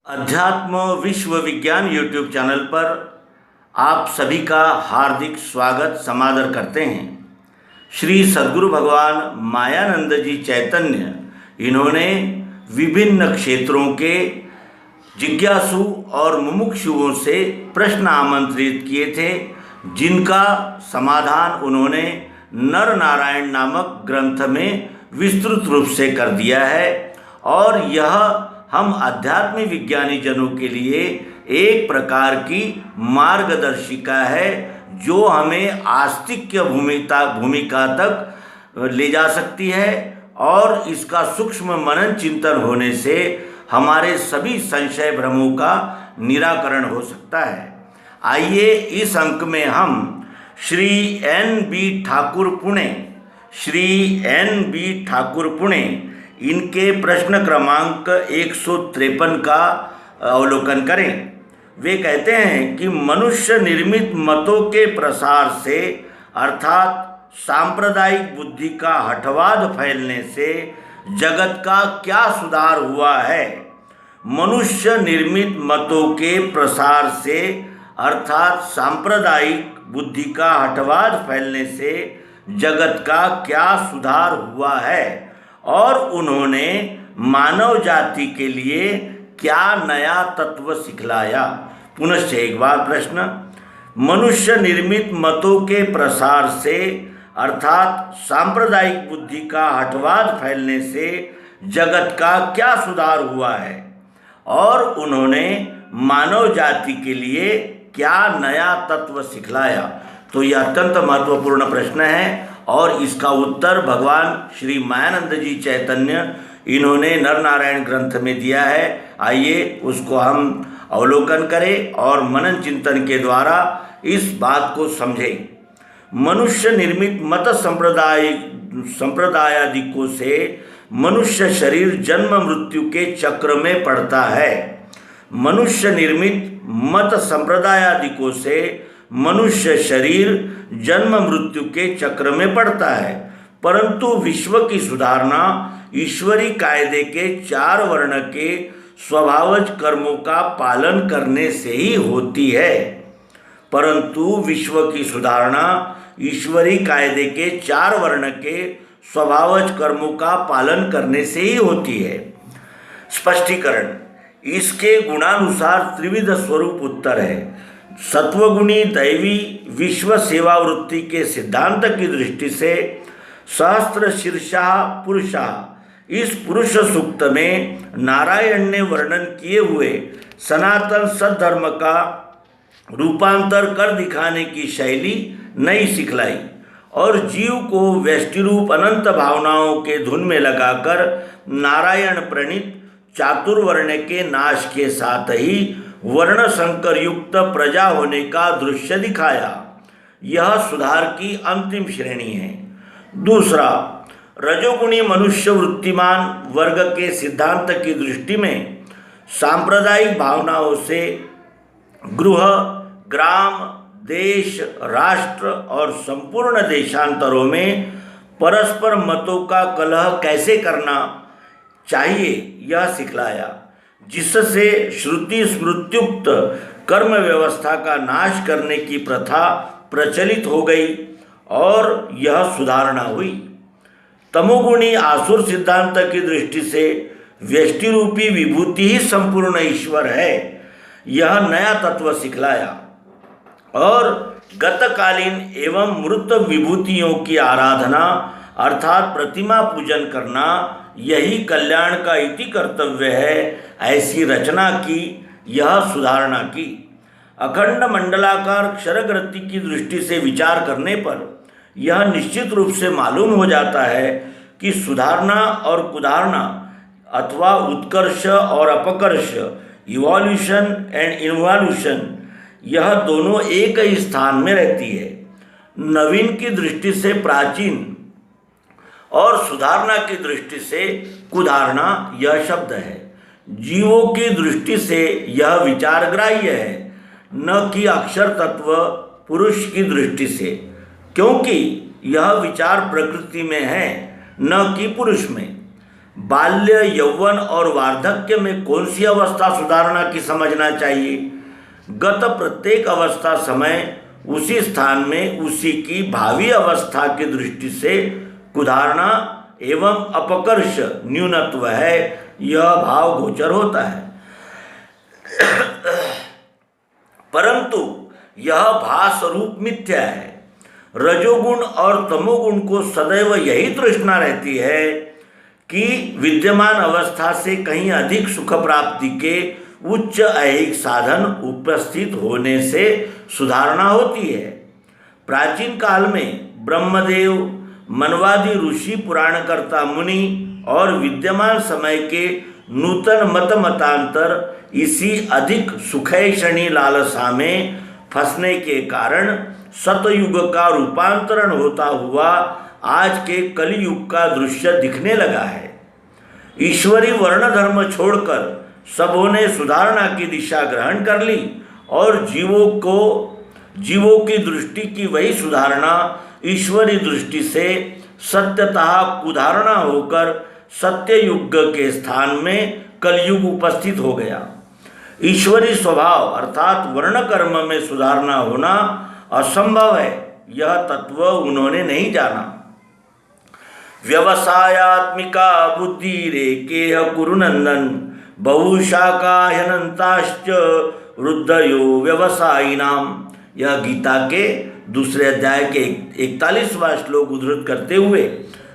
अध्यात्म विश्व विज्ञान यूट्यूब चैनल पर आप सभी का हार्दिक स्वागत समादर करते हैं। श्री सद्गुरु भगवान मायानंद जी चैतन्य इन्होंने विभिन्न क्षेत्रों के जिज्ञासु और मुमुक्षुओं से प्रश्न आमंत्रित किए थे, जिनका समाधान उन्होंने नर नारायण नामक ग्रंथ में विस्तृत रूप से कर दिया है। और यह हम आध्यात्मिक विज्ञानी जनों के लिए एक प्रकार की मार्गदर्शिका है, जो हमें आस्तिक्य भूमिका तक ले जा सकती है और इसका सूक्ष्म मनन चिंतन होने से हमारे सभी संशय भ्रमों का निराकरण हो सकता है। आइए इस अंक में हम श्री N.B. ठाकुर पुणे इनके प्रश्न क्रमांक 153 का अवलोकन करें। वे कहते हैं कि मनुष्य निर्मित मतों के प्रसार से अर्थात सांप्रदायिक बुद्धि का हठवाद फैलने से जगत का क्या सुधार हुआ है। मनुष्य निर्मित मतों के प्रसार से अर्थात सांप्रदायिक बुद्धि का हठवाद फैलने से जगत का क्या सुधार हुआ है और उन्होंने मानव जाति के लिए क्या नया तत्व सिखलाया। पुनश्च एक बार प्रश्न, मनुष्य निर्मित मतों के प्रसार से अर्थात सांप्रदायिक बुद्धि का हठवाद फैलने से जगत का क्या सुधार हुआ है और उन्होंने मानव जाति के लिए क्या नया तत्व सिखलाया। तो यह अत्यंत महत्वपूर्ण प्रश्न है और इसका उत्तर भगवान श्री मायानंद जी चैतन्य इन्होंने नर नारायण ग्रंथ में दिया है। आइए उसको हम अवलोकन करें और मनन चिंतन के द्वारा इस बात को समझें। मनुष्य निर्मित मत संप्रदायादिकों से मनुष्य शरीर जन्म मृत्यु के चक्र में पड़ता है। मनुष्य निर्मित मत संप्रदायादिकों से मनुष्य शरीर जन्म मृत्यु के चक्र में पड़ता है, परंतु विश्व की सुधारना ईश्वरी कायदे के 4 वर्ण के स्वभावज कर्मों का पालन करने से ही होती है। परंतु विश्व की सुधारना ईश्वरी कायदे के 4 वर्ण के स्वभावज कर्मों का पालन करने से ही होती है। स्पष्टीकरण, इसके गुणानुसार त्रिविध स्वरूप उत्तर है। सत्वगुणी दैवी विश्व सेवा वृत्ति के सिद्धांत की दृष्टि से सहस्त्र शीर्षा पुरुषा, इस पुरुष सूक्त में नारायण ने वर्णन किए हुए सनातन सद्धर्म का रूपांतर कर दिखाने की शैली नई सिखलाई और जीव को व्यष्टिरूप अनंत भावनाओं के धुन में लगाकर नारायण प्रणीत चातुर्वर्ण के नाश के साथ ही वर्ण संकर युक्त प्रजा होने का दृश्य दिखाया। यह सुधार की अंतिम श्रेणी है। दूसरा, रजोगुणी मनुष्य वृत्तिमान वर्ग के सिद्धांत की दृष्टि में सांप्रदायिक भावनाओं से गृह, ग्राम, देश, राष्ट्र और संपूर्ण देशांतरों में परस्पर मतों का कलह कैसे करना चाहिए यह सिखलाया, जिससे श्रुति स्मृत्युक्त कर्म व्यवस्था का नाश करने की प्रथा प्रचलित हो गई और यह सुधारणा हुई। तमोगुणी आसुर सिद्धांत की दृष्टि से व्यष्टि रूपी विभूति ही संपूर्ण ईश्वर है, यह नया तत्व सिखलाया और गतकालीन एवं मृत विभूतियों की आराधना अर्थात प्रतिमा पूजन करना यही कल्याण का इति कर्तव्य है, ऐसी रचना की, यह सुधारणा की। अखंड मंडलाकार क्षरग्रति की दृष्टि से विचार करने पर यह निश्चित रूप से मालूम हो जाता है कि सुधारना और कुधारना अथवा उत्कर्ष और अपकर्ष, इवोल्यूशन एंड इन्वोल्यूशन, यह दोनों एक ही स्थान में रहती है। नवीन की दृष्टि से प्राचीन और सुधारना की दृष्टि से कुधारना यह शब्द है। जीवों की दृष्टि से यह विचार ग्राह्य है, न कि अक्षर तत्व पुरुष की दृष्टि से, क्योंकि यह विचार प्रकृति में है न कि पुरुष में। बाल्य, यौवन और वार्धक्य में कौन सी अवस्था सुधारणा की समझना चाहिए। गत प्रत्येक अवस्था समय उसी स्थान में उसी की भावी अवस्था की दृष्टि से कुधारणा एवं अपकर्ष न्यूनत्व है, यह भाव गोचर होता है। परंतु यह भास रूप मिथ्या है। रजोगुण और तमोगुण को सदैव यही तृष्णा रहती है कि विद्यमान अवस्था से कहीं अधिक सुख प्राप्ति के उच्च ऐहिक साधन उपस्थित होने से सुधारणा होती है। प्राचीन काल में ब्रह्मदेव, मनवादी ऋषि, पुराणकर्ता मुनि और विद्यमान समय के नूतन मतांतर इसी अधिक सुखैषणी लालसा में फंसने के कारण सतयुग का रूपांतरण होता हुआ आज के कलियुग का दृश्य दिखने लगा है। ईश्वरी वर्ण धर्म छोड़कर सबों ने सुधारणा की दिशा ग्रहण कर ली और जीवों की दृष्टि की वही सुधारणा ईश्वरी दृष्टि से सत्यतः कुधारणा होकर सत्ययुग के स्थान में कलयुग उपस्थित हो गया। ईश्वरी स्वभाव अर्थात वर्ण कर्म में सुधारणा होना असंभव है, यह तत्व उन्होंने नहीं जाना। व्यवसायात्मिका बुद्धि रेकेह कुरुनंदन बहुशाखा ह्यनंताश्च वृद्धयो व्यवसायिनाम। यह गीता के दूसरे अध्याय के 41वां श्लोक उद्धृत करते हुए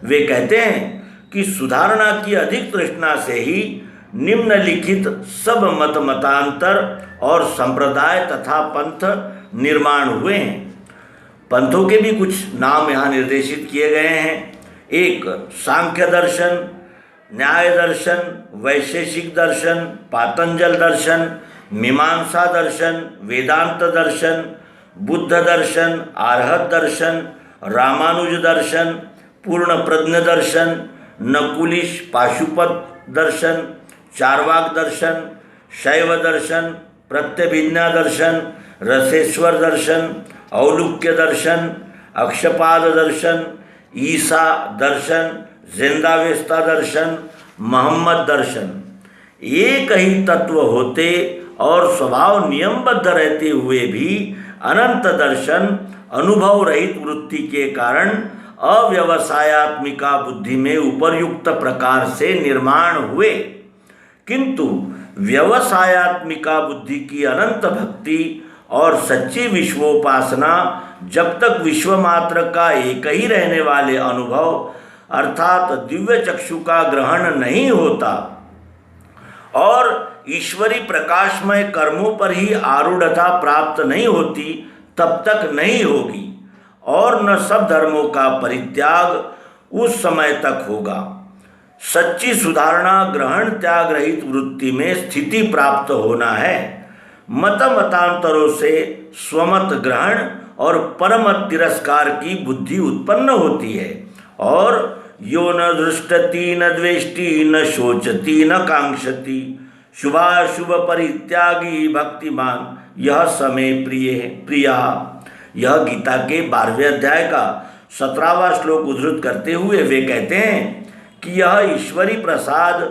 वे कहते हैं कि सुधारणा की अधिक तृष्णा से ही निम्नलिखित सब मतांतर और संप्रदाय तथा पंथ निर्माण हुए हैं। पंथों के भी कुछ नाम यहाँ निर्देशित किए गए हैं। एक सांख्य दर्शन, न्याय दर्शन, वैशेषिक दर्शन, पातंजल दर्शन, मीमांसा दर्शन, वेदांत दर्शन, बुद्ध दर्शन, आर्हत दर्शन, रामानुज दर्शन, पूर्ण प्रज्ञ दर्शन, नकुलिश पाशुपत दर्शन, चार्वाक दर्शन, शैव दर्शन, प्रत्यभिज्ञा दर्शन, रसेश्वर दर्शन, औलुक्य दर्शन, अक्षपाद दर्शन, ईसा दर्शन, जिंदावेस्ता दर्शन, मोहम्मद दर्शन। एक ही तत्व होते और स्वभाव नियमबद्ध रहते हुए भी अनंत दर्शन अनुभव रहित वृत्ति के कारण अव्यवसायात्मिका बुद्धि में उपर्युक्त प्रकार से निर्माण हुए, किंतु व्यवसायात्मिका बुद्धि की अनंत भक्ति और सच्ची विश्वोपासना जब तक विश्व मात्र का एक ही रहने वाले अनुभव अर्थात दिव्य चक्षु का ग्रहण नहीं होता और ईश्वरी प्रकाशमय कर्मों पर ही आरूढ़ता प्राप्त नहीं होती, तब तक नहीं होगी और न सब धर्मों का परित्याग उस समय तक होगा। सच्ची सुधारणा ग्रहण त्याग रहित वृत्ति में स्थिति प्राप्त होना है। मतांतरों से स्वमत ग्रहण और परमत तिरस्कार की बुद्धि उत्पन्न होती है और यो न दृष्टति न द्वेष्टि न शोचति न कांक्षति शुभाशुभ परित्यागी भक्तिमान यह समय प्रिया। यह गीता के 12वें अध्याय का 17वां श्लोक उद्धृत करते हुए वे कहते हैं कि यह ईश्वरी प्रसाद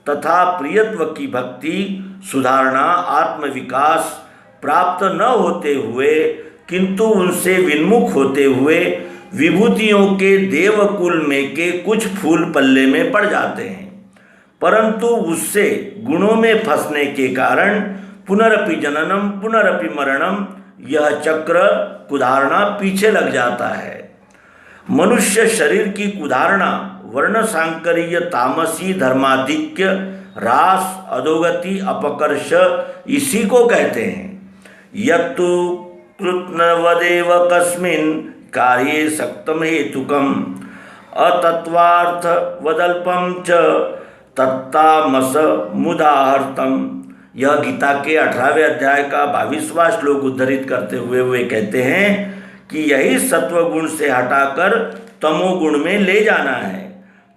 तथा प्रियत्व की भक्ति सुधारणा आत्मविकास प्राप्त न होते हुए किंतु उनसे विन्मुख होते हुए विभूतियों के देवकुल में के कुछ फूल पल्ले में पड़ जाते हैं, परंतु उससे गुणों में फंसने के कारण पुनरपि जननम पुनरपि मरणम यह चक्र कुधारणा पीछे लग जाता है। मनुष्य शरीर की कुधारणा वर्ण सांकरीय तामसी धर्माधिक्य रास अधोगति अपकर्ष इसी को कहते हैं। यत्तु कृत्नवदेव कस्मिन् कार्ये सक्तम हेतुकम अतत्वार्थ वदल्पम च तत्तामस मुदाहर्तम। यह गीता के 18वें अध्याय का 22वां श्लोक उद्धृत करते हुए वे कहते हैं कि यही सत्वगुण से हटाकर तमोगुण में ले जाना है।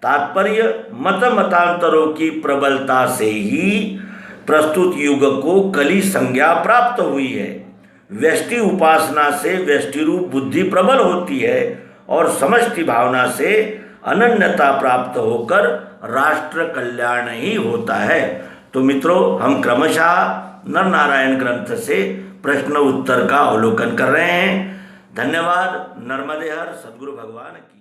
तात्पर्य मतांतरों की प्रबलता से ही प्रस्तुत युग को कली संज्ञा प्राप्त हुई है। व्यष्टि उपासना से व्यष्टि रूप बुद्धि प्रबल होती है और समष्टि भावना से अनन्यता प्राप्त होकर राष्ट्र कल्याण ही होता है। तो मित्रों, हम क्रमशः नर नारायण ग्रंथ से प्रश्न उत्तर का अवलोकन कर रहे हैं। धन्यवाद। नर्मदे हर। सद्गुरु भगवान की।